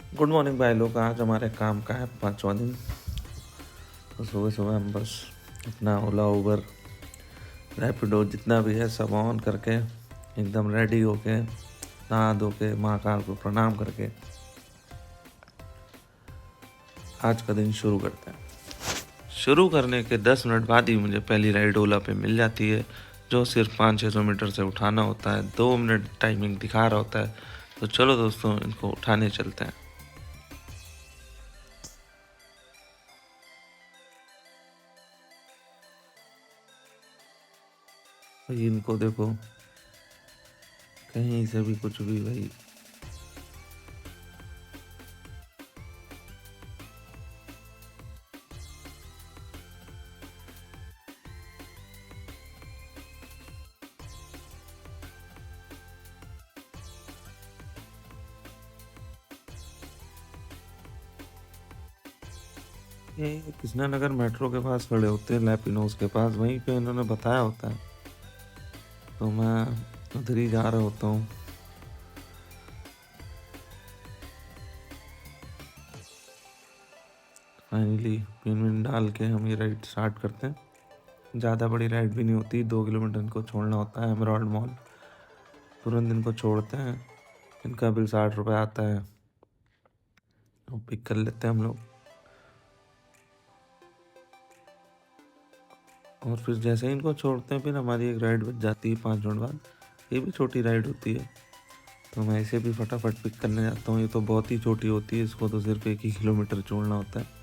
Good morning भाई लोग। आज हमारे काम का है 5वां दिन। तो सुबह सुबह हम बस अपना ओला उबर रैपिडो जितना भी है सब ऑन करके एकदम रेडी होके नहा धो के महाकाल को प्रणाम करके आज का दिन शुरू करते हैं। शुरू करने के 10 मिनट बाद ही मुझे पहली राइड ओला पे मिल जाती है, जो सिर्फ 500-600 मीटर से उठाना होता है। 2 मिनट टाइमिंग दिखा रहा होता है। तो चलो दोस्तों, इनको उठाने चलते हैं। भाई इनको देखो, कहीं से भी कुछ भी भाई। ये कृष्णानगर मेट्रो के पास खड़े होते हैं, लैपिनोज के पास, वहीं पे इन्होंने बताया होता है। तो मैं उधर ही जा रहा होता हूँ। फाइनली पिन विन डाल के हम ये राइड स्टार्ट करते हैं। ज़्यादा बड़ी राइड भी नहीं होती, 2 किलोमीटर इनको छोड़ना होता है एमराल्ड मॉल। तुरंत इनको छोड़ते हैं। इनका बिल 60 रुपये आता है। पिक कर लेते हैं हम लोग। और फिर जैसे ही इनको छोड़ते हैं, फिर हमारी एक राइड बच जाती है 5 मिनट बाद। ये भी छोटी राइड होती है, तो मैं इसे भी फटाफट पिक करने जाता हूँ। ये तो बहुत ही छोटी होती है, इसको तो सिर्फ 1 ही किलोमीटर छोड़ना होता है।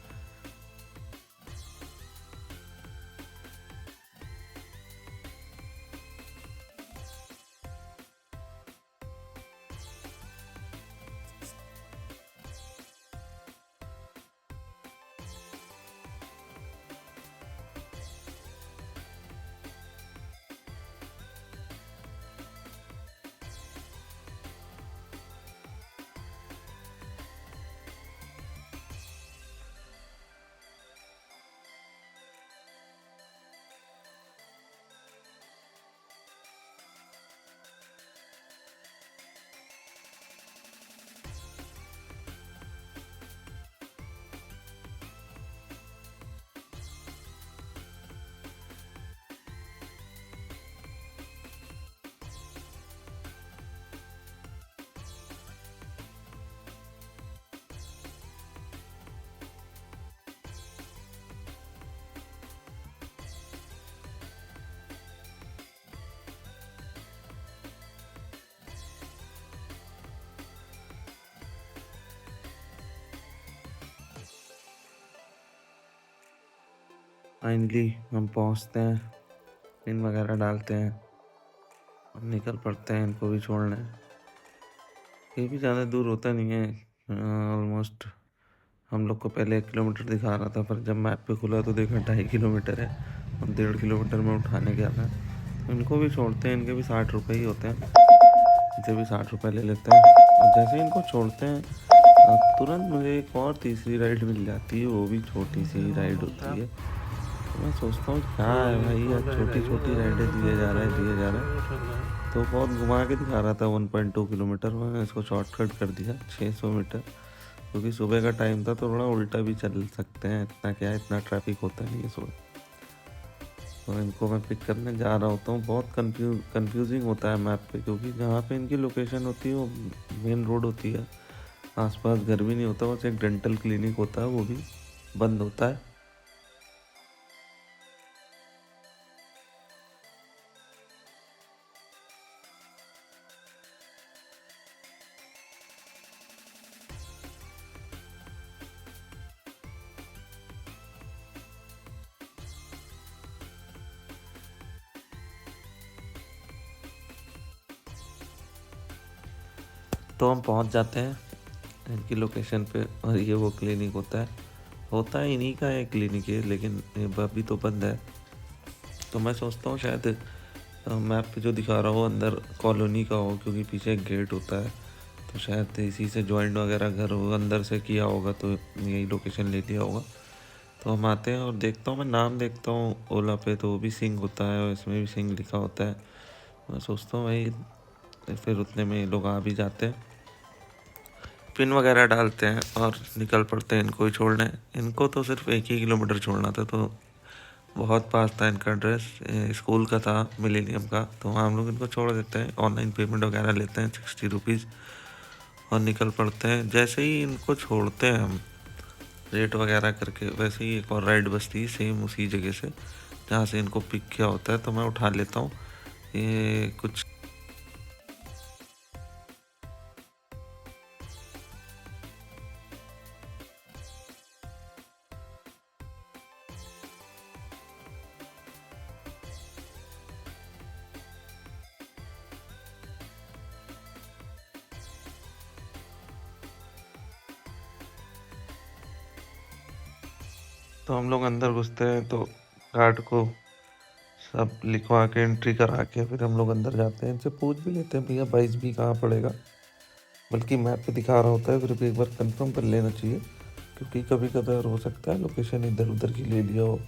फाइनली हम पहुँचते हैं, पिन वगैरह डालते हैं और निकल पड़ते हैं इनको भी छोड़ने। ये भी ज़्यादा दूर होता नहीं है, ऑलमोस्ट। हम लोग को पहले 1 किलोमीटर दिखा रहा था, पर जब मैप पे खुला तो देखा 2.5 किलोमीटर है और 1.5 किलोमीटर में उठाने गया था। तो इनको भी छोड़ते हैं। इनके भी 60 रुपये ही होते हैं। इनसे भी 60 रुपये ले लेते हैं। और जैसे इनको छोड़ते हैं, तुरंत मुझे एक और तीसरी राइड मिल जाती है। वो भी छोटी सी राइड होती है। तो मैं सोचता हूँ क्या है भाई, यार छोटी छोटी राइडें दिए जा रहे हैं दिए जा रहे हैं। तो बहुत घुमा के दिखा रहा था 1.2 किलोमीटर। मैंने इसको शॉर्टकट कर दिया 600 मीटर, क्योंकि सुबह का टाइम था तो थोड़ा उल्टा भी चल सकते हैं। इतना क्या है, इतना ट्रैफिक होता नहीं है सुबह। तो इनको मैं पिक करने जा रहा होता हूँ। बहुत कंफ्यूजिंग होता है मैप पे, क्योंकि जहाँ पे इनकी लोकेशन होती है वो मेन रोड होती है। आसपास घर भी नहीं होता, बस एक डेंटल क्लिनिक होता है, वो भी बंद होता है। तो हम पहुँच जाते हैं इनकी लोकेशन पे, और ये वो क्लिनिक होता है इन्हीं का एक क्लिनिक है, लेकिन ये अभी तो बंद है। तो मैं सोचता हूँ शायद मैप पे जो दिखा रहा हो अंदर कॉलोनी का हो, क्योंकि पीछे एक गेट होता है। तो शायद इसी से जॉइंट वगैरह घर हो, अंदर से किया होगा तो यही लोकेशन ले लिया होगा। तो हम आते हैं और देखता हूँ, मैं नाम देखता हूँ ओला पे, तो वो भी सिंह होता है और इसमें भी सिंह लिखा होता है। मैं सोचता हूँ भाई फिर उतने में ये लोग आ भी जाते हैं। पिन वगैरह डालते हैं और निकल पड़ते हैं इनको ही छोड़ने। इनको तो सिर्फ 1 ही किलोमीटर छोड़ना था, तो बहुत पास था इनका एड्रेस, स्कूल का था, मिलेनियम का। तो हम लोग इनको छोड़ देते हैं, ऑनलाइन पेमेंट वगैरह लेते हैं 60 रुपीज़ और निकल पड़ते हैं। जैसे ही इनको छोड़ते हैं हम रेट वगैरह करके, वैसे ही एक और राइड बसती है सेम उसी जगह से जहाँ से इनको पिक किया होता है, तो मैं उठा लेता हूँ। ये कुछ तो हम लोग अंदर घुसते हैं, तो कार्ड को सब लिखवा के एंट्री करा के फिर हम लोग अंदर जाते हैं। इनसे पूछ भी लेते हैं, भैया 22B कहाँ पड़ेगा, बल्कि मैप पे दिखा रहा होता है, फिर भी एक बार कंफर्म कर लेना चाहिए, क्योंकि कभी कभार हो सकता है लोकेशन इधर उधर की ले लिया हो।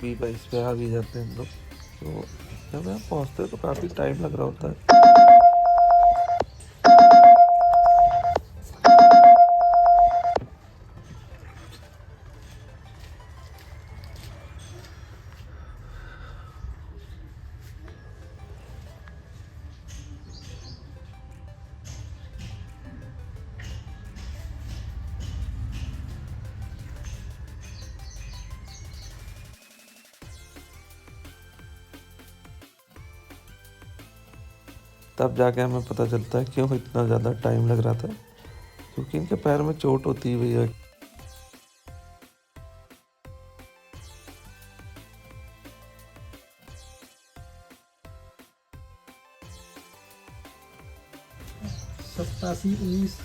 B22 पे आ भी जाते हैं हम लोग। तो जब यहाँ पहुँचते हैं तो काफ़ी टाइम लग रहा होता है। तब जाके हमें पता चलता है क्यों इतना ज़्यादा टाइम लग रहा था, क्योंकि इनके पैर में चोट होती हुई है। सत्तासी 19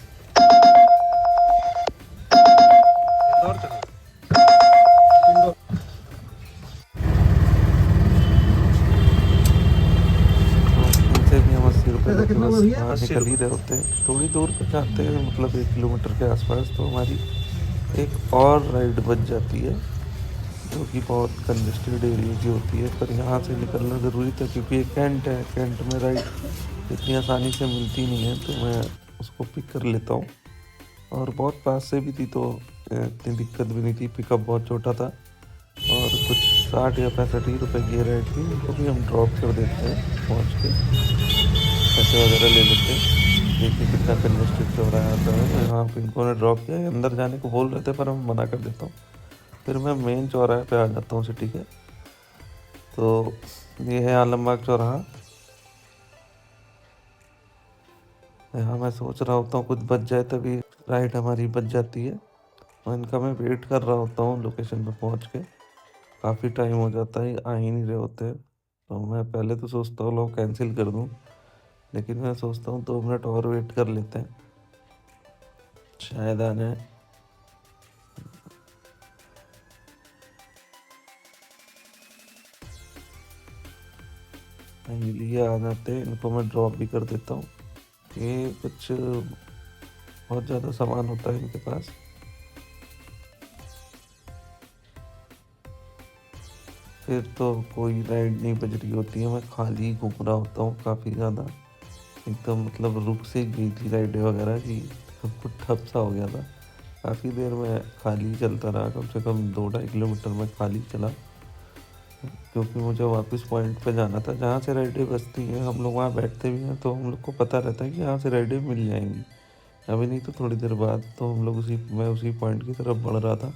इनसे भी हम 80 रुपये लेके बस बाहर निकल ही रहे होते हैं। थोड़ी दूर पे जाते हैं, मतलब 1 किलोमीटर के आसपास, तो हमारी एक और राइड बच जाती है, जो कि बहुत कंजेस्टेड एरिया की होती है। पर यहाँ से निकलना ज़रूरी था, क्योंकि ये कैंट है, कैंट में राइड इतनी आसानी से मिलती नहीं है, तो मैं उसको पिक कर लेता हूँ। और बहुत पास से भी थी, तो इतनी दिक्कत भी नहीं थी। पिकअप बहुत छोटा था और कुछ 60 या 65 ही रुपये की राइड थी। उनको भी हम ड्रॉप कर देते हैं पहुँच के, पैसे वगैरह ले लेते हैं। देखिए कितना कंजेस्टेड चौराहा आता है। यहाँ पे इनको ने ड्रॉप किया, अंदर जाने को बोल रहे थे पर मैं मना कर देता हूँ। फिर मैं मेन चौराहे पे आ जाता हूँ सिटी के। तो ये है आलमबाग चौराहा। यहाँ मैं सोच रहा होता हूँ कुछ बच जाए, तभी राइड हमारी बच जाती है। और इनका मैं वेट कर रहा होता हूँ लोकेशन पे पहुँच के। काफ़ी टाइम हो जाता है, आ ही नहीं रहे होते। तो मैं पहले तो सोचता हूँ लोग कैंसिल कर दूँ, लेकिन मैं सोचता हूँ 2 मिनट और वेट कर लेते हैं, शायद आ जाए। फाइनली आ जाते हैं, इनको मैं ड्रॉप भी कर देता हूँ। ये कुछ बहुत ज़्यादा सामान होता है इनके पास। फिर तो कोई राइड नहीं बज रही होती है, मैं खाली घूम रहा होता हूँ काफ़ी ज़्यादा। एकदम मतलब रुक से गई थी राइडें वगैरह की, सब कुछ ठप सा हो गया था। काफ़ी देर में खाली चलता रहा, कम से कम 2-2.5 किलोमीटर में खाली चला, क्योंकि मुझे वापस पॉइंट पे जाना था जहाँ से राइडें बजती हैं। हम लोग वहाँ बैठते भी हैं, तो हम लोग को पता रहता है कि यहाँ से राइडें मिल जाएंगी। अभी नहीं तो थोड़ी देर बाद। तो हम लोग मैं उसी पॉइंट की तरफ बढ़ रहा था।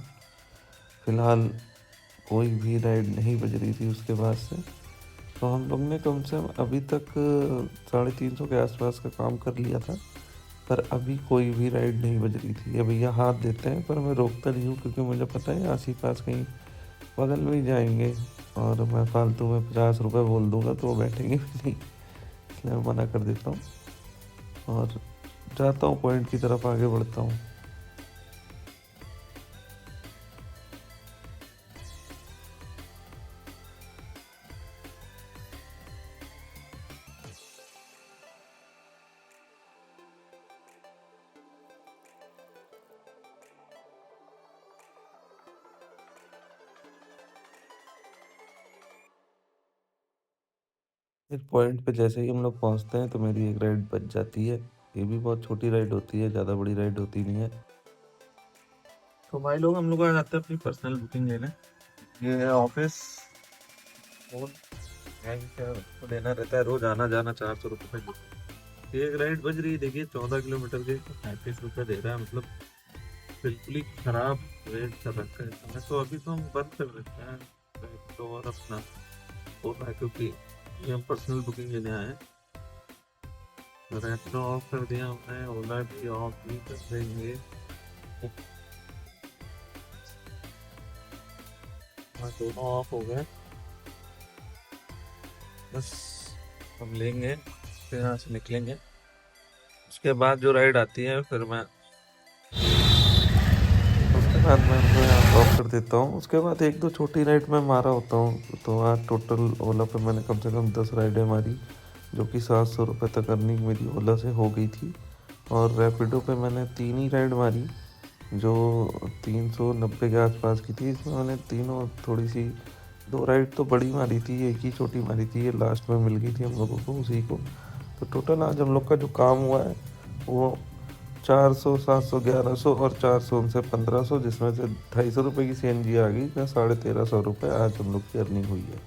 फ़िलहाल कोई भी राइड नहीं बज रही थी उसके बाद से। तो हम लोग ने कम से कम अभी तक 350 के आसपास का काम कर लिया था, पर अभी कोई भी राइड नहीं बज रही थी। ये भैया हाथ देते हैं, पर मैं रोकता नहीं हूँ, क्योंकि मुझे पता है आस ही पास कहीं बगल में ही जाएंगे और मैं फालतू में 50 रुपये बोल दूंगा तो वो बैठेंगे भी नहीं, इसलिए मैं मना कर देता हूँ और जाता हूँ पॉइंट की तरफ आगे बढ़ता हूँ। एक पॉइंट पे जैसे ही हम लोग पहुँचते हैं तो मेरी एक राइड बच जाती है। ये भी बहुत छोटी राइड होती है, ज़्यादा बड़ी राइड होती नहीं है। तो भाई लोग हम लोग आ जाते हैं अपनी पर्सनल बुकिंग लेने। ये है ऑफिस, फोन हैंग को लेना रहता है, रोज आना जाना 400 रुपये का। एक राइड बज रही है, देखिए 14 किलोमीटर के 35 रुपये दे रहा है, मतलब बिल्कुल ही खराब रेट कर रखा है इसने। तो अभी तो हम बंद कर देते हैं तो, और अपना हो रहा है क्योंकि ये हम पर्सनल बुकिंग लेने आए हैं। तो रैपिडो ऑफ कर दिया हमने, ओला भी ऑफ भी कर देंगे। हाँ, दोनों ऑफ हो गए। बस हम लेंगे, फिर यहाँ से निकलेंगे। उसके बाद जो राइड आती है फिर मैं उसके बाद मैं उनको यहाँ ड्रॉप कर देता हूँ। उसके बाद एक दो छोटी राइड में मारा होता हूँ। तो आज टोटल ओला पे मैंने कम से कम 10 राइडें मारी, जो कि 700 रुपये तक अर्निंग मेरी ओला से हो गई थी। और रैपिडो पे मैंने 3 ही राइड मारी, जो 390 के आसपास की थी। इसमें मैंने तीनों थोड़ी सी, 2 राइड तो बड़ी मारी थी, एक ही छोटी मारी थी, ये लास्ट में मिल गई थी हम लोगों को उसी को। तो टोटल आज हम लोग का जो काम हुआ है वो 400, 700, 1100 और 400 उनसे 1500, जिसमें से 250 रुपये की सीएनजी आ गई। 1350 रुपये आज हम लोग की अर्निंग हुई है।